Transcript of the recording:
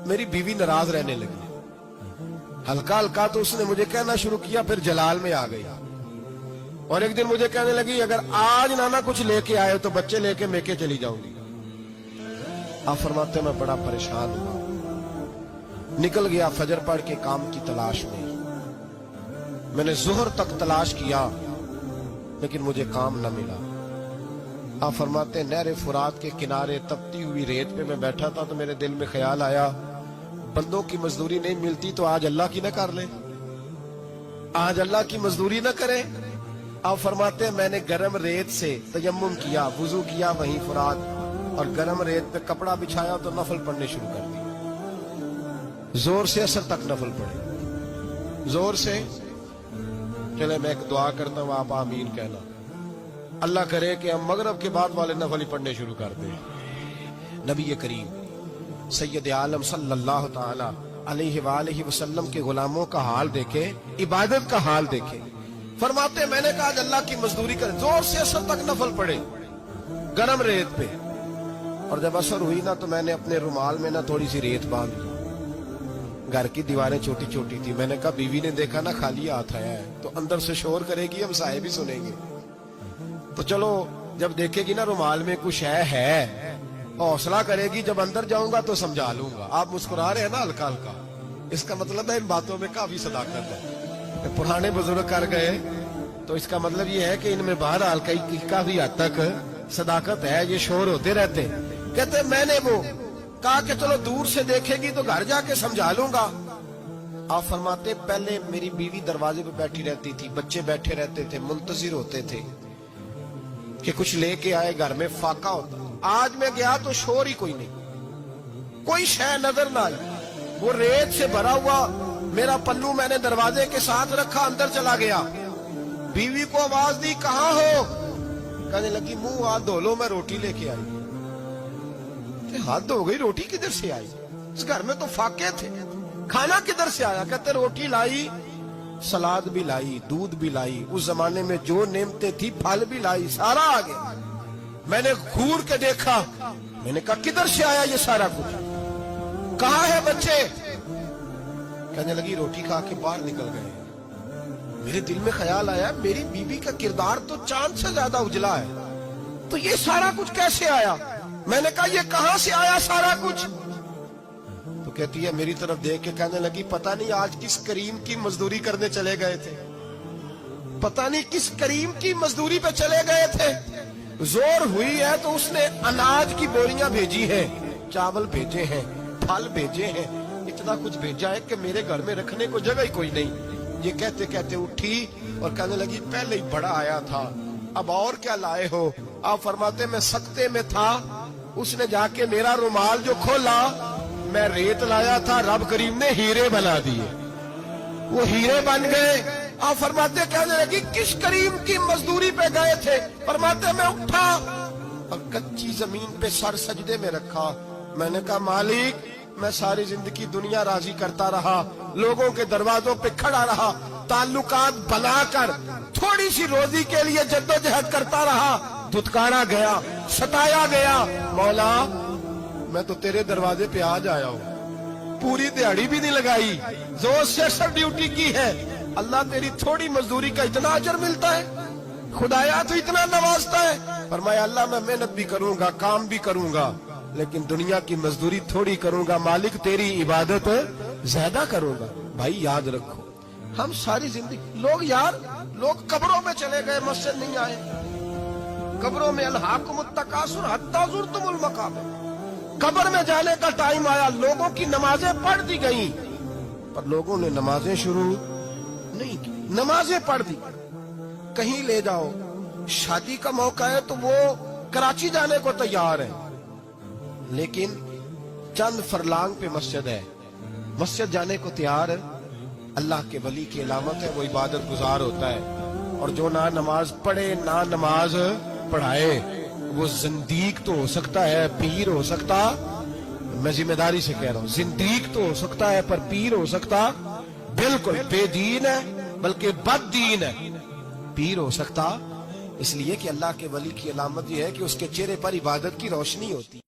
मेरी बीवी नाराज रहने लगी। हल्का हल्का तो उसने मुझे कहना शुरू किया, फिर जलाल में आ गई। और एक दिन मुझे कहने लगी, अगर आज नाना कुछ लेके आए तो बच्चे लेके मेके चली जाऊंगी। आप फरमाते मैं बड़ा परेशान हुआ, निकल गया फजर पढ़ के काम की तलाश में। मैंने जुहर तक तलाश किया लेकिन मुझे काम न मिला। आप फरमाते नहर फुरात के किनारे तपती हुई रेत पे मैं बैठा था तो मेरे दिल में ख्याल आया, बंदों की मजदूरी नहीं मिलती तो आज अल्लाह की न कर ले, आज अल्लाह की मजदूरी न करे। आप फरमाते मैंने गर्म रेत से तयम्मुम किया, वुजू किया वहीं फुरात, और गर्म रेत पे कपड़ा बिछाया तो नफल पढ़ने शुरू कर दिए। जोर से असर तक नफल पढ़े, जोर से। चले मैं एक दुआ करता हूं, आप आमीन कहना। अल्लाह करे कि हम मगरब के बाद वाले नफल ही पढ़ने शुरू कर दें। नबी करीम सैयद आलम सल्लल्लाहु ताला अलैहि वसल्लम के गुलामों का हाल देखे, इबादत का हाल देखे। फरमाते मैंने कहा अल्लाह की मजदूरी करे, जोर से असर तक नफल पढ़े गरम रेत पे। और जब असर हुई ना तो मैंने अपने रुमाल में ना थोड़ी सी रेत बांध ली। घर की दीवारें छोटी छोटी थी। मैंने कहा बीवी ने देखा ना खाली हाथ आया है तो अंदर से शोर करेगी, हम साहिब भी सुनेंगे। तो चलो जब देखेगी ना रुमाल में कुछ है हौसला करेगी, जब अंदर जाऊंगा तो समझा लूंगा। आप मुस्कुरा रहे हैं ना हल्का हल्का, इसका मतलब है इन बातों में काफी सदाकत है। पुराने बुजुर्ग कर गए तो इसका मतलब ये है कि इनमें बहरहाल काफी हद तक सदाकत है। ये शोर होते रहते। कहते मैंने वो कहा कि चलो दूर से देखेगी तो घर जाके समझा लूंगा। आप फरमाते पहले मेरी बीवी दरवाजे पे बैठी रहती थी, बच्चे बैठे रहते थे, मुंतजिर होते थे कि कुछ लेके आए, घर में फाका होता। आज मैं गया तो शोर ही कोई नहीं, कोई शय नजर ना आई। वो रेत से भरा हुआ मेरा पल्लू मैंने दरवाजे के साथ रखा, अंदर चला गया। बीवी को आवाज दी, कहाँ हो? कहने लगी मुंह हाथ धो लो, मैं रोटी लेके आई। हाथ धो गई, रोटी किधर से आई? इस घर में तो फाके थे, खाना किधर से आया? कहते रोटी लाई, सलाद भी लाई, दूध भी लाई, उस जमाने में जो नेमतें थी फल भी लाई, सारा आ गया। मैंने घूर के देखा, मैंने कहा किधर से आया ये सारा कुछ? कहाँ है बच्चे? कहने लगी रोटी खा के बाहर निकल गए। मेरे दिल में ख्याल आया मेरी बीवी का किरदार तो चांद से ज्यादा उजला है, तो ये सारा कुछ कैसे आया? मैंने कहा ये कहां से आया सारा कुछ? तो कहती है मेरी तरफ देख के कहने लगी पता नहीं आज किस करीम की मजदूरी करने चले गए थे, पता नहीं किस करीम की मजदूरी पे चले गए थे। जोर हुई है तो उसने अनाज की बोरियां भेजी है, चावल भेजे हैं, फल भेजे हैं, इतना कुछ भेजा है कि मेरे घर में रखने को जगह ही कोई नहीं। ये कहते कहते उठी और कहने लगी पहले ही बड़ा आया था, अब और क्या लाए हो? आप फरमाते मैं सख्ते में था, उसने जाके मेरा रुमाल जो खोला, मैं रेत लाया था, रब करीम ने हीरे बना दिए, वो हीरे बन गए। आप फरमाते कहने लगी किस करीम की मजदूरी पे गए थे? फरमाते मैं उठा और कच्ची जमीन पे सर सजदे में रखा। मैंने कहा मालिक मैं सारी जिंदगी दुनिया राजी करता रहा, लोगों के दरवाजों पे खड़ा रहा, ताल्लुकात बनाकर थोड़ी सी रोजी के लिए जद्दोजहद करता रहा, धुतकारा गया, सताया गया। मौला मैं तो तेरे दरवाजे पे आज आया हूँ, पूरी दिहाड़ी भी नहीं लगाई, जोर से सर ड्यूटी की है। अल्लाह तेरी थोड़ी मजदूरी का इतना अजर मिलता है? खुदाया तो इतना नवाजता है। फरमाया अल्लाह मैं मेहनत भी करूंगा, काम भी करूंगा, लेकिन दुनिया की मजदूरी थोड़ी करूंगा, मालिक तेरी इबादत ज्यादा करूंगा। भाई याद रखो हम सारी जिंदगी लोग कब्रों में चले गए, मस्जिद नहीं आए, कब्रों में अल्हाकुमुत तकासुर हत्ता ज़ुरतुमुल मकाबिर, कब्र में जाने का टाइम आया, लोगों की नमाजें पढ़ दी गई पर लोगों ने नमाजें शुरू नहीं की, नमाजें पढ़ दी। कहीं ले जाओ, शादी का मौका है तो वो कराची जाने को तैयार है, लेकिन चंद फरलांग पे मस्जिद है, मस्जिद जाने को तैयार है। अल्लाह के वली की अलामत है वो इबादत गुजार होता है। और जो ना नमाज पढ़े ना नमाज पढ़ाए वो जिंदीक तो हो सकता है, पीर हो सकता, मैं जिम्मेदारी से कह रहा हूँ, जिंदीक तो हो सकता है पर पीर हो सकता बिल्कुल बेदीन है, बल्कि बददीन है, पीर हो सकता। इसलिए कि अल्लाह के वली की अलामत यह है कि उसके चेहरे पर इबादत की रोशनी होती है।